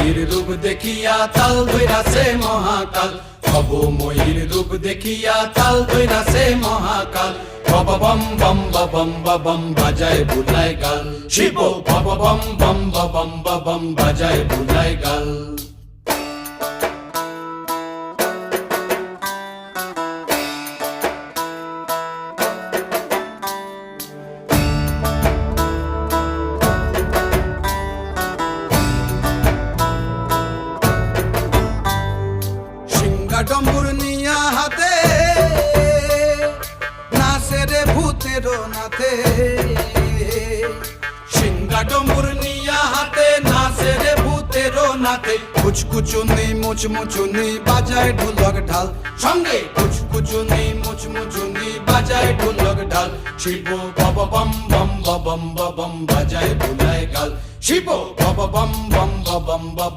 ময়ূর রূপ দেখিয়া তাল ধইরাছে মহাকাল, ভবময়ীর রূপ দেখিয়া তাল ধইরাছে মহাকাল। বম বম বম বম বাজায় বুলায় গাল, শিব বম বম বম বাজায় বুলায় গাল। ডম্বুর নিয়া হাতে নাচে রে ভূতের নাথে, সিংহা ডম্বুর নিয়া হাতে নাচে রে ভূতের নাথে। কুচকুচুনি মুচমুচুনি বাজায় ঢোলক ঢাল, সঙ্গে কুচকুচুনি মুচমুচুনি বাজায় ঢোলক ঢাল। শিব বম বম বম বাজায় বুলায় গাল, শিব বম বম বম